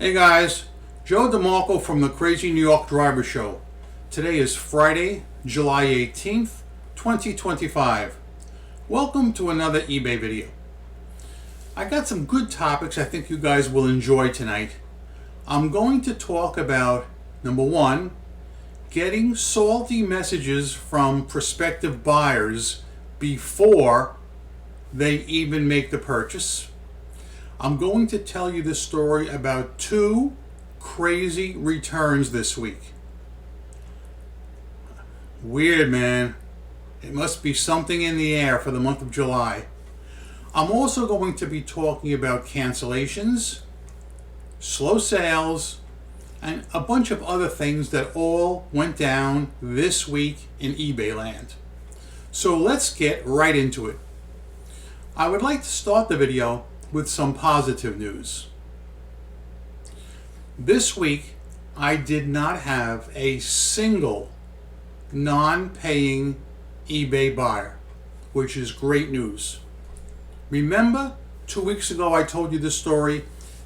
Hey guys, Joe DeMarco from the Crazy New York Driver Show. Today is Friday, July 18th, 2025. Welcome to another eBay video. I got some good topics I think you guys will enjoy tonight. I'm going to talk about, number one, getting salty messages from prospective buyers before they even make the purchase. I'm going to tell you the story about two crazy returns this week. Weird, man. It must be something in the air for the month of July. I'm also going to be talking about cancellations, slow sales, and a bunch of other things that all went down this week in eBay land. So let's get right into it. I would like to start the video with some positive news. This week, I did not have a single non-paying eBay buyer, which is great news. Remember, 2 weeks ago I told you the story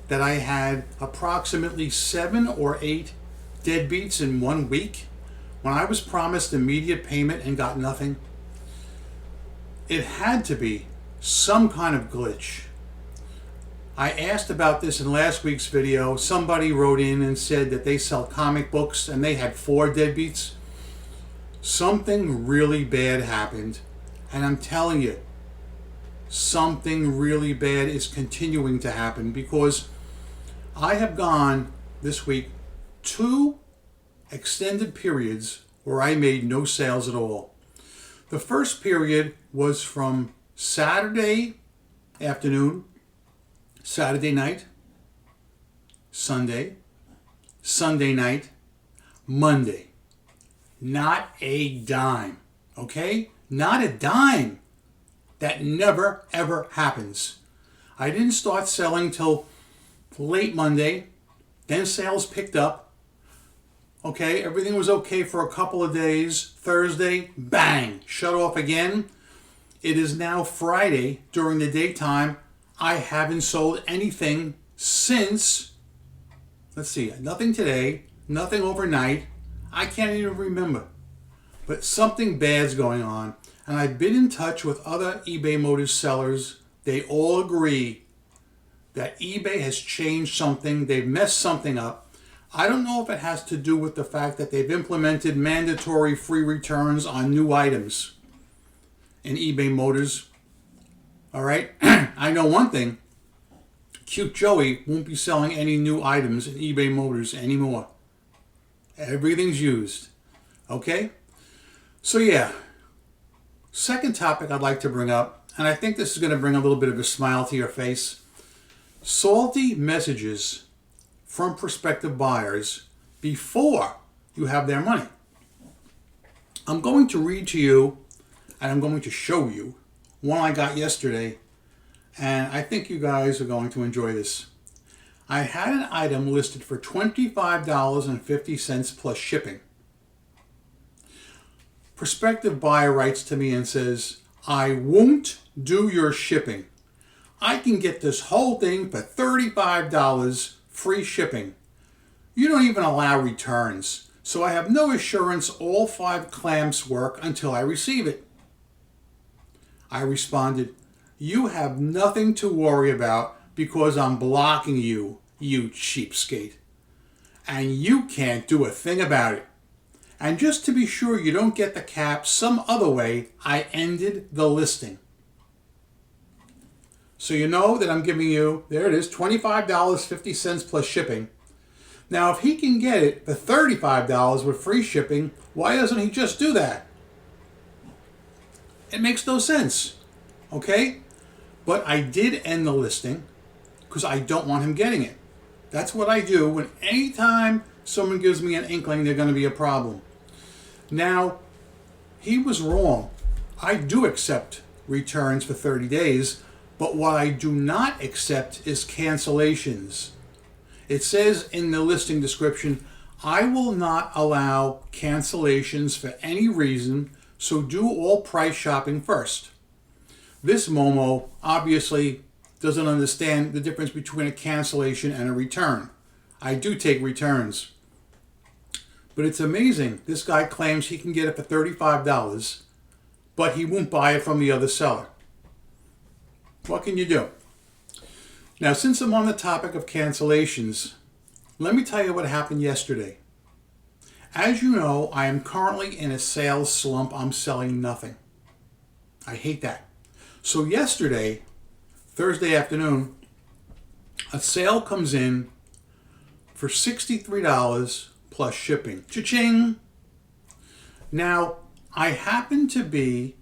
that I had approximately 7 or 8 deadbeats in 1 week when I was promised immediate payment and got nothing? It had to be some kind of glitch. I asked about this in last week's video. Somebody wrote in and said that they sell comic books and they had 4 deadbeats. Something really bad happened, and I'm telling you, something really bad is continuing to happen because I have gone this week 2 extended periods where I made no sales at all. The first period was from Saturday afternoon, Saturday night, Sunday, Sunday night, Monday. Not a dime, okay? Not a dime. That never, ever happens. I didn't start selling till late Monday. Then sales picked up. Okay, everything was okay for a couple of days. Thursday, bang, shut off again. It is now Friday during the daytime. I haven't sold anything since, let's see, nothing today, nothing overnight. I can't even remember. But something bad's going on. And I've been in touch with other eBay Motors sellers. They all agree that eBay has changed something. They've messed something up. I don't know if it has to do with the fact that they've implemented mandatory free returns on new items in eBay Motors. All right, I know one thing. Cute Joey won't be selling any new items in eBay Motors anymore. Everything's used. Okay? So yeah, second topic I'd like to bring up, and I think this is going to bring a little bit of a smile to your face. Salty messages from prospective buyers before you have their money. I'm going to read to you, and I'm going to show you one I got yesterday, and I think you guys are going to enjoy this. I had an item listed for $25.50 plus shipping. Prospective buyer writes to me and says, I won't do your shipping. I can get this whole thing for $35 free shipping. You don't even allow returns, so I have no assurance all 5 clamps work until I receive it. I responded, you have nothing to worry about because I'm blocking you, you cheapskate. And you can't do a thing about it. And just to be sure you don't get the cap some other way, I ended the listing. So you know that I'm giving you, there it is, $25.50 plus shipping. Now if he can get it for $35 with free shipping, why doesn't he just do that? It makes no sense, okay? But I did end the listing because I don't want him getting it. That's what I do when anytime someone gives me an inkling they're going to be a problem. Now, he was wrong. I do accept returns for 30 days, but what I do not accept is cancellations. It says in the listing description, I will not allow cancellations for any reason, so do all price shopping first. This Momo obviously doesn't understand the difference between a cancellation and a return. I do take returns. But it's amazing. This guy claims he can get it for $35, but he won't buy it from the other seller. What can you do? Now, since I'm on the topic of cancellations, let me tell you what happened yesterday. As you know, I am currently in a sales slump. I'm selling nothing. I hate that. So yesterday, Thursday afternoon, a sale comes in for $63 plus shipping. Cha-ching! Now, I happened to be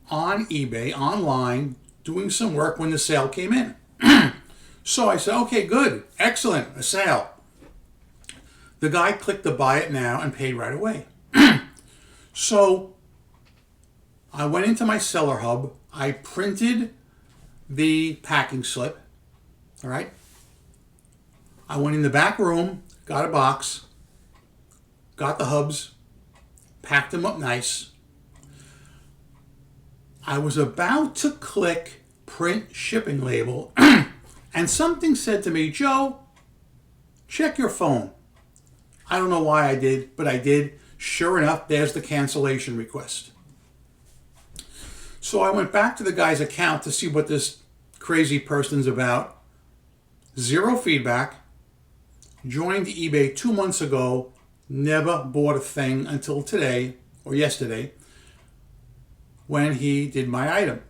on eBay, online, doing some work when the sale came in. So I said, okay, good, excellent, a sale. The guy clicked to buy it now and paid right away. So I went into my seller hub. I printed the packing slip. All right. I went in the back room, got a box, got the hubs, packed them up nice. I was about to click print shipping label and something said to me, Joe, check your phone. I don't know why I did, but I did. Sure enough, there's the cancellation request. So I went back to the guy's account to see what this crazy person's about. Zero feedback. Joined eBay 2 months ago. Never bought a thing until today or yesterday when he did my item.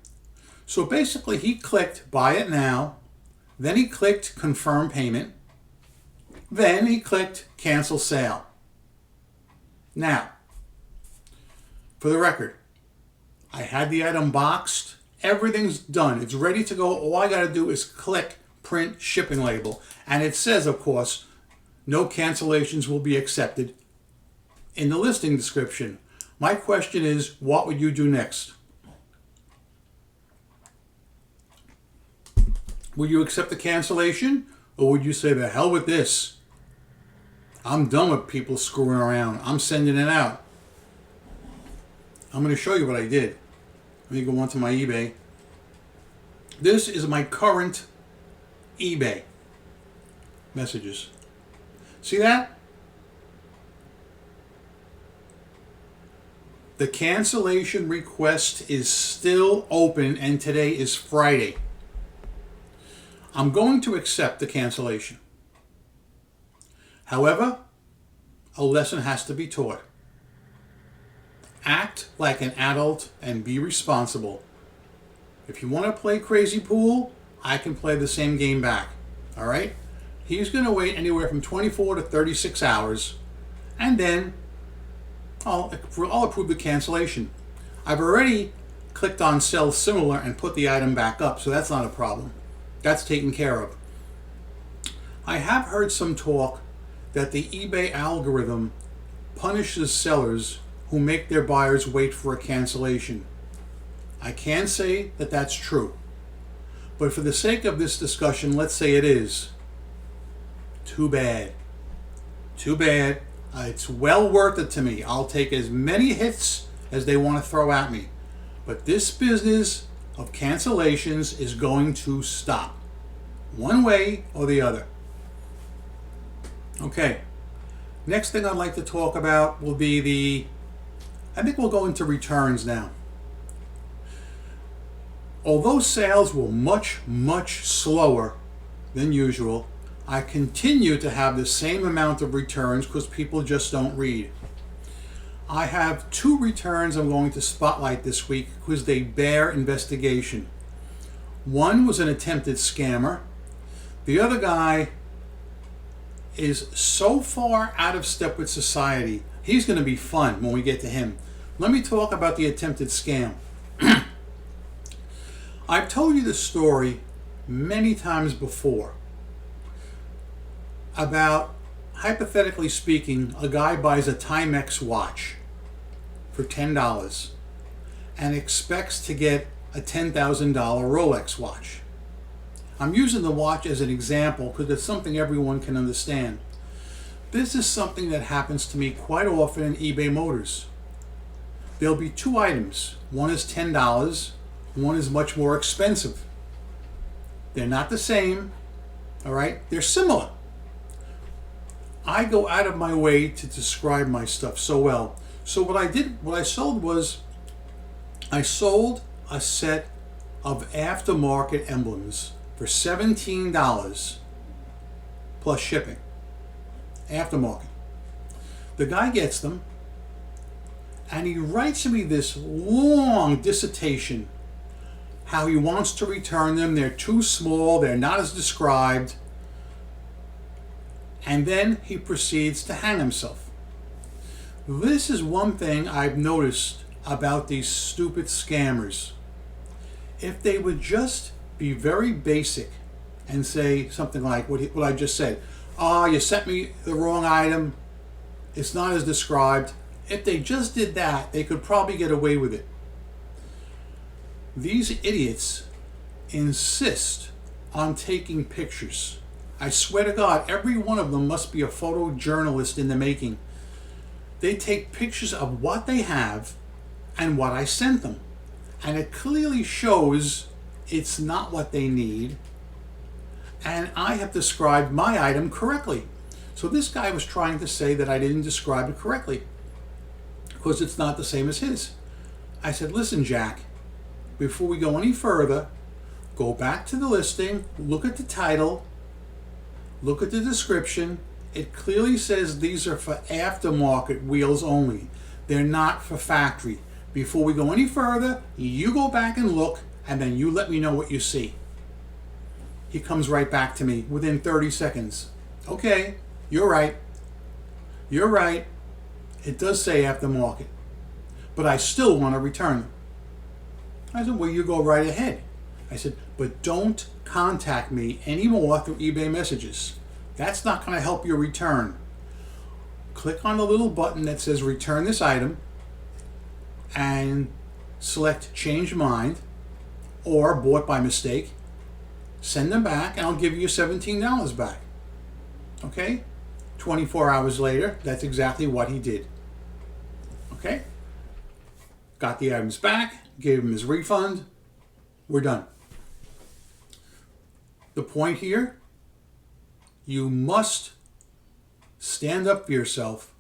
So basically he clicked buy it now. Then he clicked confirm payment. Then he clicked cancel sale. Now, for the record, I had the item boxed. Everything's done. It's ready to go. All I got to do is click print shipping label. And it says, of course, no cancellations will be accepted in the listing description. My question is, what would you do next? Would you accept the cancellation? Or would you say, the hell with this? I'm done with people screwing around. I'm sending it out. I'm going to show you what I did. Let me go onto my eBay. This is my current eBay messages. See that? The cancellation request is still open and today is Friday. I'm going to accept the cancellation. However, a lesson has to be taught. Act like an adult and be responsible. If you want to play crazy pool, I can play the same game back. All right? He's going to wait anywhere from 24 to 36 hours, and then I'll approve the cancellation. I've already clicked on sell similar and put the item back up, so that's not a problem. That's taken care of. I have heard some talk that the eBay algorithm punishes sellers who make their buyers wait for a cancellation. I can say that that's true. But for the sake of this discussion, let's say it is. Too bad. Too bad. It's well worth it to me. I'll take as many hits as they want to throw at me. But this business of cancellations is going to stop. One way or the other. Okay. Next thing I'd like to talk about will be I think we'll go into returns now. Although sales were much, much slower than usual, I continue to have the same amount of returns because people just don't read. I have 2 returns I'm going to spotlight this week because they bear investigation. One was an attempted scammer. The other guy is so far out of step with society. He's going to be fun when we get to him. Let me talk about the attempted scam. I've told you this story many times before about, hypothetically speaking, a guy buys a Timex watch for $10 and expects to get a $10,000 Rolex watch. I'm using the watch as an example because it's something everyone can understand. This is something that happens to me quite often in eBay Motors. There'll be 2 items. One is $10, one is much more expensive. They're not the same, all right? They're similar. I go out of my way to describe my stuff so well. So what I sold was, I sold a set of aftermarket emblems for $17 plus shipping. Aftermarket. The guy gets them and he writes me this long dissertation how he wants to return them. They're too small, they're not as described. And then he proceeds to hang himself. This is one thing I've noticed about these stupid scammers. If they would just be very basic and say something like what I just said, "Oh, you sent me the wrong item, it's not as described." If they just did that, they could probably get away with it. These idiots insist on taking pictures. I swear to God, every one of them must be a photojournalist in the making. They take pictures of what they have and what I sent them. And it clearly shows it's not what they need. And I have described my item correctly. So this guy was trying to say that I didn't describe it correctly because it's not the same as his. I said, "Listen, Jack, before we go any further, go back to the listing, look at the title, look at the description. It clearly says these are for aftermarket wheels only. They're not for factory. Before we go any further, you go back and look, and then you let me know what you see." He comes right back to me within 30 seconds. "Okay, you're right. You're right. It does say aftermarket, but I still want to return them." I said, "Well, you go right ahead." I said, "But don't contact me anymore through eBay messages. That's not going to help your return. Click on the little button that says return this item and select change mind or bought by mistake. Send them back and I'll give you $17 back." Okay? 24 hours later, that's exactly what he did. Okay? Got the items back, gave him his refund. We're done. The point here, you must stand up for yourself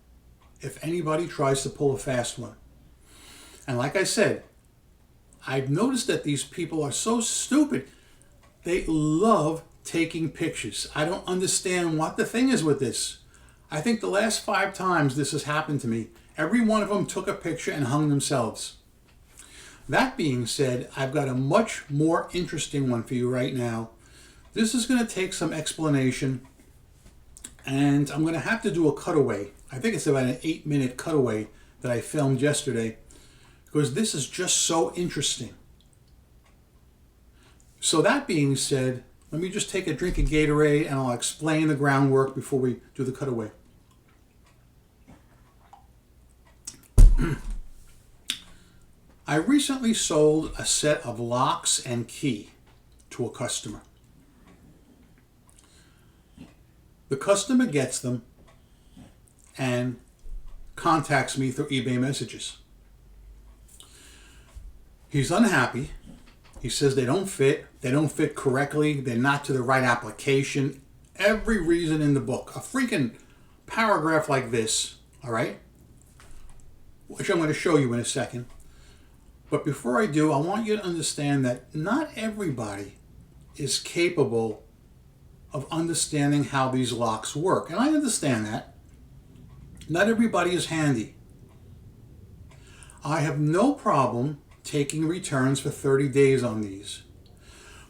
if anybody tries to pull a fast one. And like I said, I've noticed that these people are so stupid. They love taking pictures. I don't understand what the thing is with this. I think the last 5 times this has happened to me, every one of them took a picture and hung themselves. That being said, I've got a much more interesting one for you right now. This is going to take some explanation, and I'm going to have to do a cutaway. I think it's about an 8-minute cutaway that I filmed yesterday, because this is just so interesting. So that being said, let me just take a drink of Gatorade and I'll explain the groundwork before we do the cutaway. I recently sold a set of locks and key to a customer. The customer gets them and contacts me through eBay messages. He's unhappy. He says they don't fit correctly, they're not to the right application. Every reason in the book. A freaking paragraph like this, all right? Which I'm going to show you in a second. But before I do, I want you to understand that not everybody is capable of understanding how these locks work. And I understand that. Not everybody is handy. I have no problem taking returns for 30 days on these.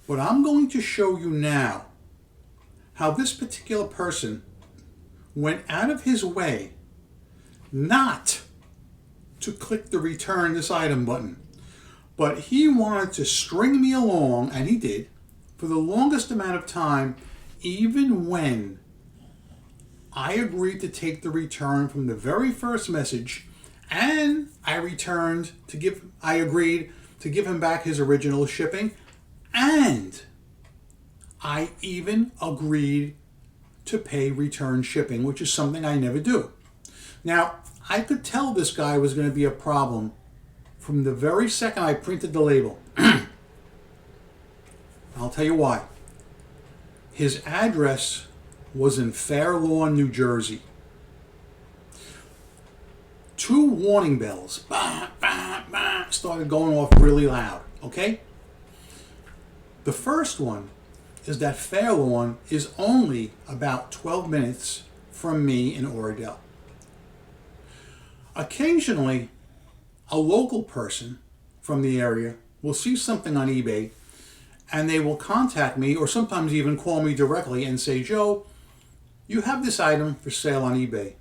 But I'm going to show you now how this particular person went out of his way not to click the return this item button. But he wanted to string me along, and he did, for the longest amount of time, even when I agreed to take the return from the very first message, and I agreed to give him back his original shipping, and I even agreed to pay return shipping, which is something I never do. Now, I could tell this guy was going to be a problem from the very second I printed the label. I'll tell you why. His address was in Fair Lawn, New Jersey. 2 warning bells bah, bah, bah, started going off really loud. Okay? The first one is that Fairlawn is only about 12 minutes from me in Oradell. Occasionally, a local person from the area will see something on eBay and they will contact me or sometimes even call me directly and say, Joe, you have this item for sale on eBay.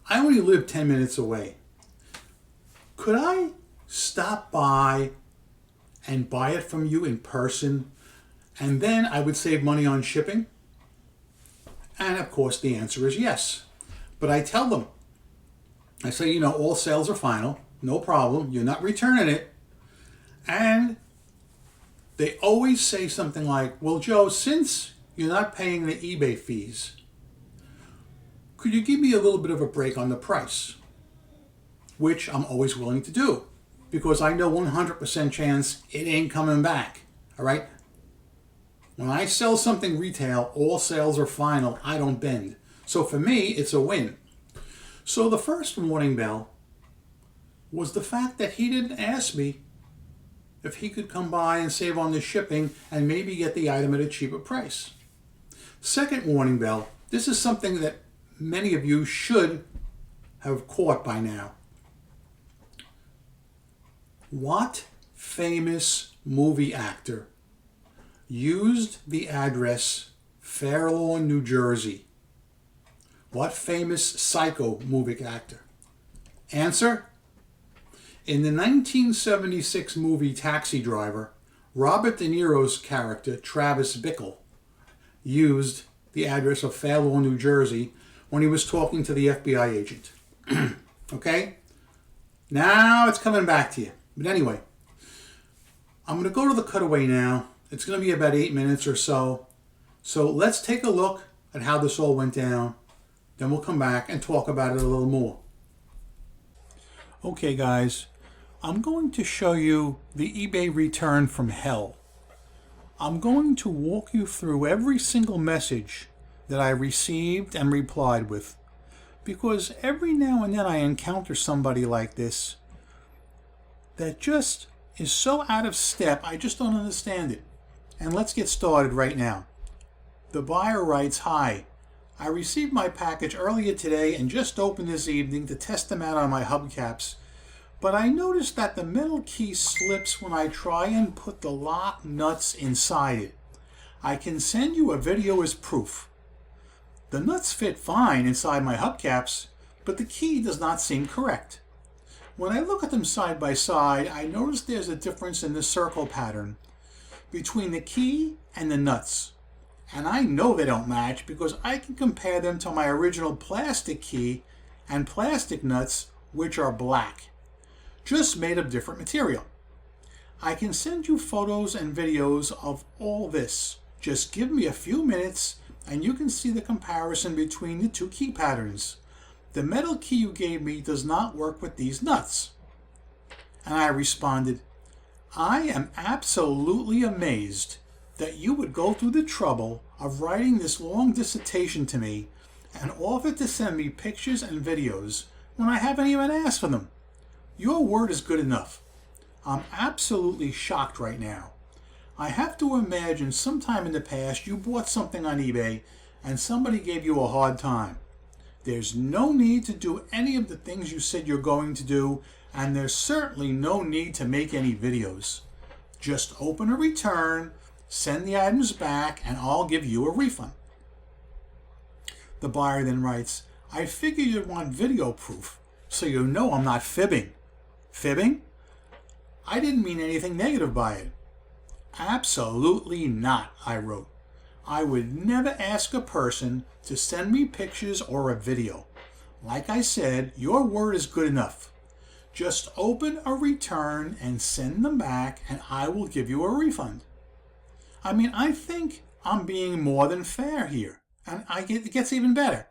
I only live 10 minutes away. Could I stop by and buy it from you in person? And then I would save money on shipping? And of course the answer is yes. But I tell them, I say, all sales are final. No problem. You're not returning it. And they always say something like, well, Joe, since you're not paying the eBay fees, could you give me a little bit of a break on the price? Which I'm always willing to do because I know 100% chance it ain't coming back. All right? When I sell something retail, all sales are final. I don't bend. So for me, it's a win. So the first warning bell was the fact that he didn't ask me if he could come by and save on the shipping and maybe get the item at a cheaper price. Second warning bell, this is something that many of you should have caught by now. What famous movie actor used the address Fairlawn, New Jersey? What famous psycho movie actor? Answer? In the 1976 movie Taxi Driver, Robert De Niro's character, Travis Bickle, used the address of Fairlawn, New Jersey when he was talking to the FBI agent. Okay? Now it's coming back to you. But anyway, I'm going to go to the cutaway now. It's going to be about 8 minutes or so. So let's take a look at how this all went down. Then we'll come back and talk about it a little more. Okay, guys. I'm going to show you the eBay return from hell. I'm going to walk you through every single message that I received and replied with. Because every now and then I encounter somebody like this that just is so out of step, I just don't understand it. And let's get started right now. The buyer writes, "Hi, I received my package earlier today and just opened this evening to test them out on my hubcaps. But I noticed that the metal key slips when I try and put the lock nuts inside it. I can send you a video as proof. The nuts fit fine inside my hubcaps, but the key does not seem correct. When I look at them side by side, I notice there's a difference in the circle pattern between the key and the nuts. And I know they don't match because I can compare them to my original plastic key and plastic nuts, which are black, just made of different material. I can send you photos and videos of all this. Just give me a few minutes and you can see the comparison between the two key patterns. The metal key you gave me does not work with these nuts." And I responded, "I am absolutely amazed that you would go through the trouble of writing this long dissertation to me and offer to send me pictures and videos when I haven't even asked for them. Your word is good enough. I'm absolutely shocked right now. I have to imagine sometime in the past you bought something on eBay and somebody gave you a hard time. There's no need to do any of the things you said you're going to do, and there's certainly no need to make any videos. Just open a return, send the items back, and I'll give you a refund." The buyer then writes, "I figure you'd want video proof, so you know I'm not fibbing." Fibbing? I didn't mean anything negative by it. "Absolutely not," I wrote. "I would never ask a person to send me pictures or a video. Like I said, your word is good enough. Just open a return and send them back and I will give you a refund." I mean, I think I'm being more than fair here. And it gets even better.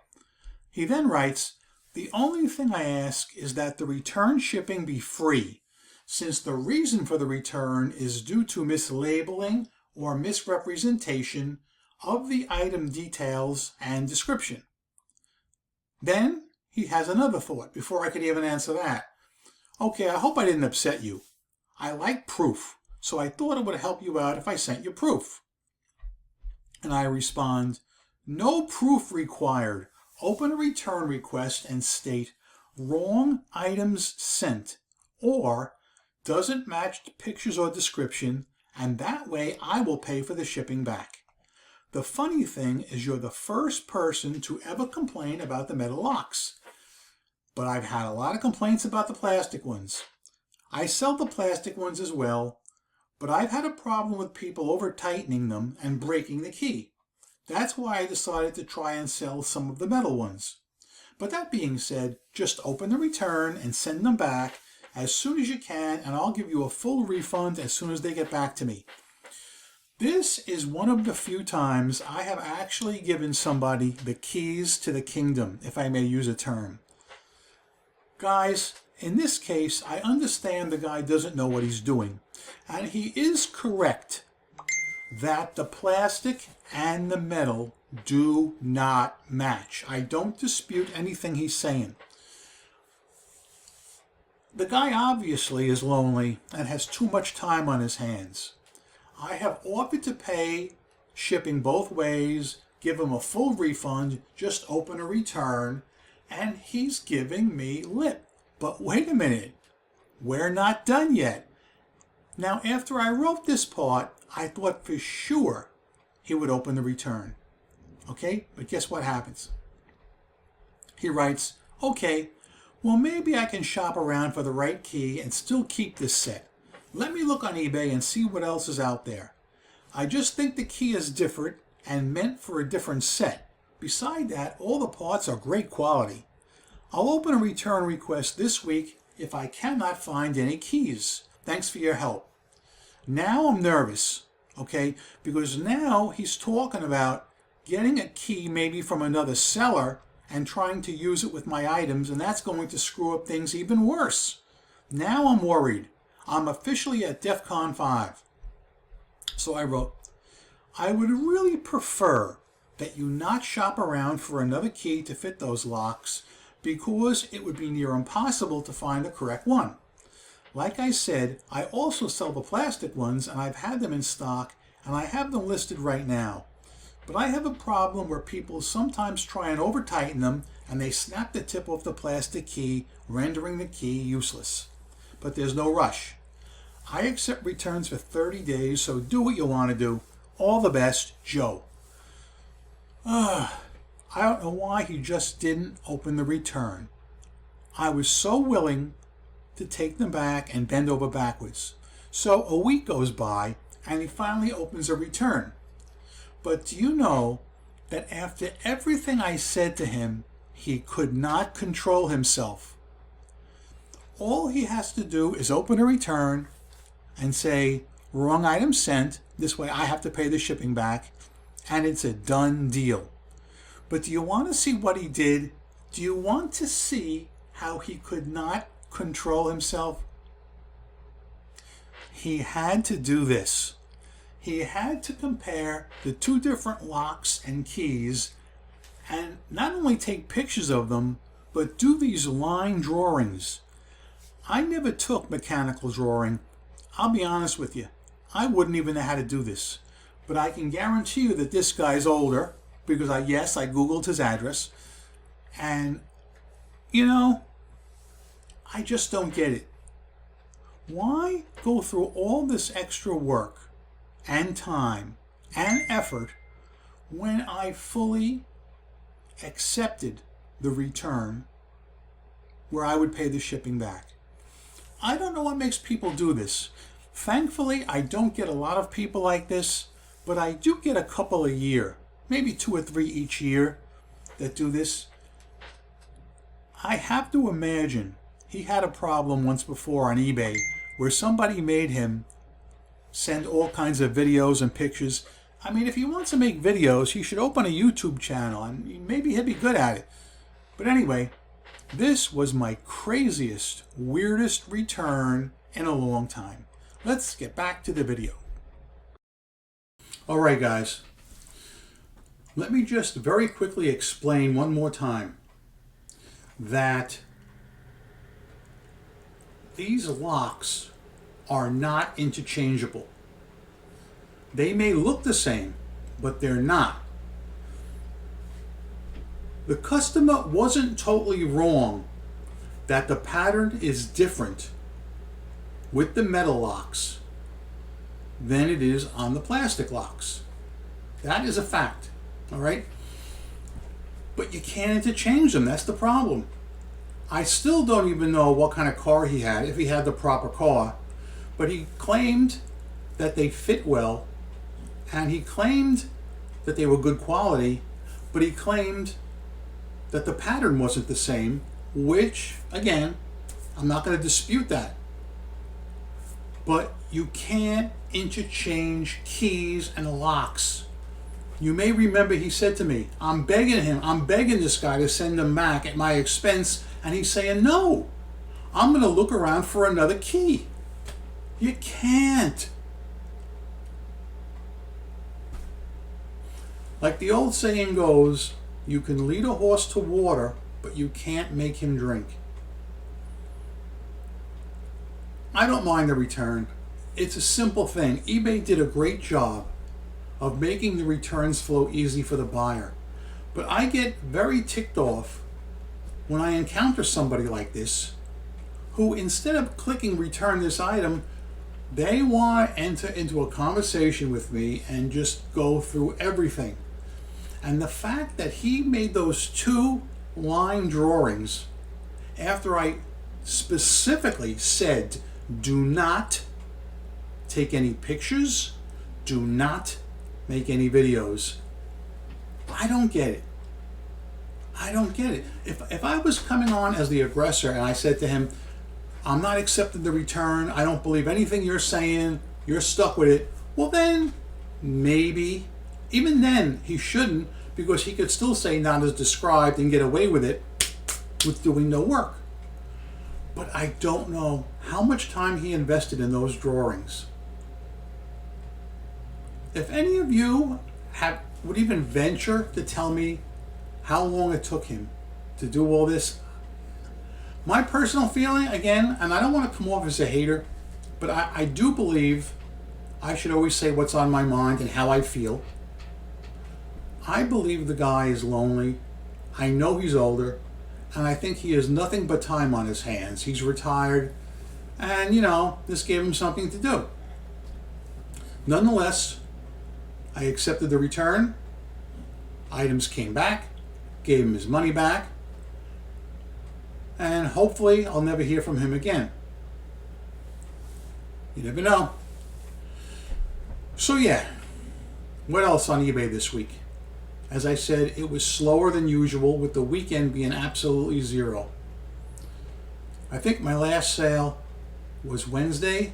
He then writes, "The only thing I ask is that the return shipping be free, since the reason for the return is due to mislabeling or misrepresentation of the item details and description." Then he has another thought before I could even answer that. Okay, I hope I didn't upset you. I like proof, so I thought it would help you out if I sent you proof. And I respond, no proof required. Open a return request and state wrong items sent or doesn't match the pictures or description, and that way I will pay for the shipping back. The funny thing is you're the first person to ever complain about the metal locks. But I've had a lot of complaints about the plastic ones. I sell the plastic ones as well, but I've had a problem with people over tightening them and breaking the key. That's why I decided to try and sell some of the metal ones. But that being said, just open the return and send them back as soon as you can, and I'll give you a full refund as soon as they get back to me. This is one of the few times I have actually given somebody the keys to the kingdom, if I may use a term. Guys, in this case, I understand the guy doesn't know what he's doing, and he is correct that the plastic and the metal do not match. I don't dispute anything he's saying. The guy obviously is lonely and has too much time on his hands. I have offered to pay shipping both ways, give him a full refund, just open a return, and he's giving me lip. But wait a minute, we're not done yet. Now, after I wrote this part, I thought for sure he would open the return. Okay, but guess what happens? He writes, okay, well, maybe I can shop around for the right key and still keep this set. Let me look on eBay and see what else is out there. I just think the key is different and meant for a different set. Beside that, all the parts are great quality. I'll open a return request this week if I cannot find any keys. Thanks for your help. Now I'm nervous, okay, because now he's talking about getting a key maybe from another seller and trying to use it with my items, and that's going to screw up things even worse. Now I'm worried. I'm officially at DEFCON 5. So I wrote, I would really prefer that you not shop around for another key to fit those locks because it would be near impossible to find the correct one. Like I said, I also sell the plastic ones and I've had them in stock and I have them listed right now. But I have a problem where people sometimes try and over tighten them and they snap the tip off the plastic key, rendering the key useless. But there's no rush. I accept returns for 30 days, so do what you want to do. All the best, Joe. I don't know why he just didn't open the return. I was so willing to take them back and bend over backwards. So a week goes by and he finally opens a return. But do you know that after everything I said to him, he could not control himself? All he has to do is open a return and say, wrong item sent. This way I have to pay the shipping back. And it's a done deal. But do you want to see what he did? Do you want to see how he could not control himself? He had to do this. He had to compare the two different locks and keys and not only take pictures of them, but do these line drawings. I never took mechanical drawing. I'll be honest with you, I wouldn't even know how to do this. But I can guarantee you that this guy's older because I Googled his address. And, I just don't get it. Why go through all this extra work and time and effort when I fully accepted the return where I would pay the shipping back? I don't know what makes people do this. Thankfully, I don't get a lot of people like this, but I do get a couple a year, maybe 2 or 3 each year that do this. I have to imagine he had a problem once before on eBay where somebody made him send all kinds of videos and pictures. I mean, if he wants to make videos, he should open a YouTube channel and maybe he'll be good at it. But anyway, this was my craziest, weirdest return in a long time. Let's get back to the video. All right, guys. Let me just very quickly explain one more time. that these locks are not interchangeable. They may look the same, but they're not. The customer wasn't totally wrong that the pattern is different with the metal locks than it is on the plastic locks. That is a fact, all right? But you can't interchange them, that's the problem. I still don't even know what kind of car he had, if he had the proper car, but he claimed that they fit well, and he claimed that they were good quality, but he claimed that the pattern wasn't the same, which, again, I'm not going to dispute that. But you can't interchange keys and locks. You may remember he said to me, I'm begging this guy to send them back at my expense, and he's saying, no, I'm going to look around for another key. You can't. Like the old saying goes, you can lead a horse to water, but you can't make him drink. I don't mind the return. It's a simple thing. eBay did a great job of making the returns flow easy for the buyer. But I get very ticked off when I encounter somebody like this who, instead of clicking return this item, they want to enter into a conversation with me and just go through everything. And the fact that he made those 2 line drawings after I specifically said, do not take any pictures, do not make any videos. I don't get it. I don't get it. If I was coming on as the aggressor and I said to him, I'm not accepting the return, I don't believe anything you're saying, you're stuck with it, well then, maybe. Even then, he shouldn't, because he could still say not as described and get away with it with doing no work. But I don't know how much time he invested in those drawings. If any of you would even venture to tell me how long it took him to do all this, my personal feeling, again, and I don't want to come off as a hater, but I do believe I should always say what's on my mind and how I feel. I believe the guy is lonely. I know he's older, and I think he has nothing but time on his hands. He's retired, and this gave him something to do. Nonetheless, I accepted the return. Items came back, gave him his money back, and hopefully I'll never hear from him again. You never know. So yeah, what else on eBay this week? As I said, it was slower than usual, with the weekend being absolutely zero. I think my last sale was Wednesday.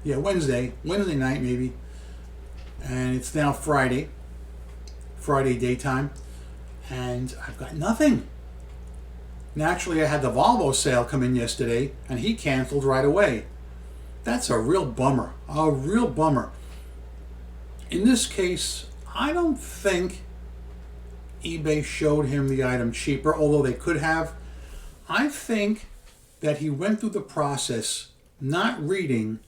Yeah, Wednesday night maybe. And it's now Friday daytime, and I've got nothing. Naturally, I had the Volvo sale come in yesterday, and he canceled right away. That's a real bummer, a real bummer. In this case, I don't think eBay showed him the item cheaper, although they could have. I think that he went through the process not reading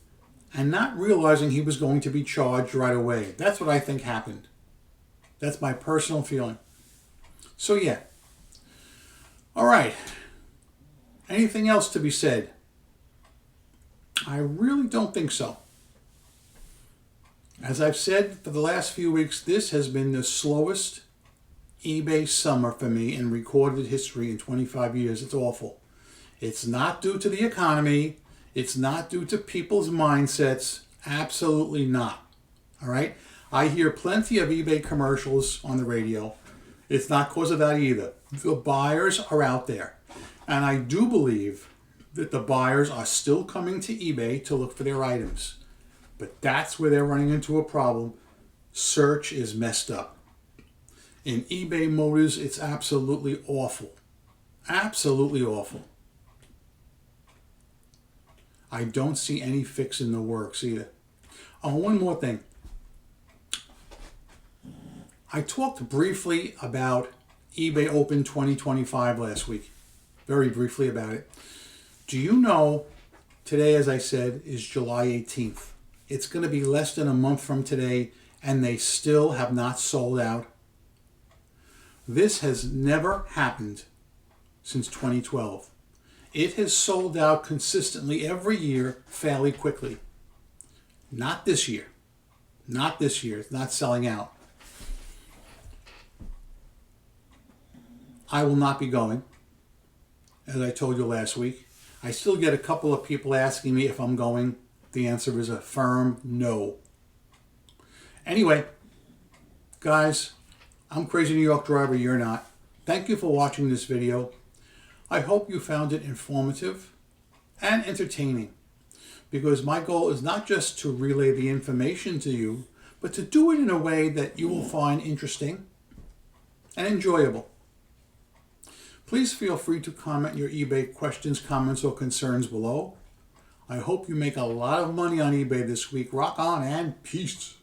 and not realizing he was going to be charged right away. That's what I think happened. That's my personal feeling. So yeah. All right. Anything else to be said? I really don't think so. As I've said for the last few weeks, this has been the slowest eBay summer for me in recorded history in 25 years. It's awful. It's not due to the economy. It's not due to people's mindsets. Absolutely not. All right? I hear plenty of eBay commercials on the radio. It's not because of that either. The buyers are out there. And I do believe that the buyers are still coming to eBay to look for their items. But that's where they're running into a problem. Search is messed up. In eBay Motors, it's absolutely awful. Absolutely awful. I don't see any fix in the works either. Oh, one more thing. I talked briefly about eBay Open 2025 last week. Very briefly about it. Do you know today, as I said, is July 18th? It's going to be less than a month from today, and they still have not sold out. This has never happened since 2012. It has sold out consistently every year fairly quickly. Not this year. Not this year. It's not selling out. I will not be going, as I told you last week. I still get a couple of people asking me if I'm going. The answer is a firm no. Anyway, guys, I'm Crazy New York Driver, you're not. Thank you for watching this video. I hope you found it informative and entertaining, because my goal is not just to relay the information to you, but to do it in a way that you will find interesting and enjoyable. Please feel free to comment your eBay questions, comments, or concerns below. I hope you make a lot of money on eBay this week. Rock on and peace.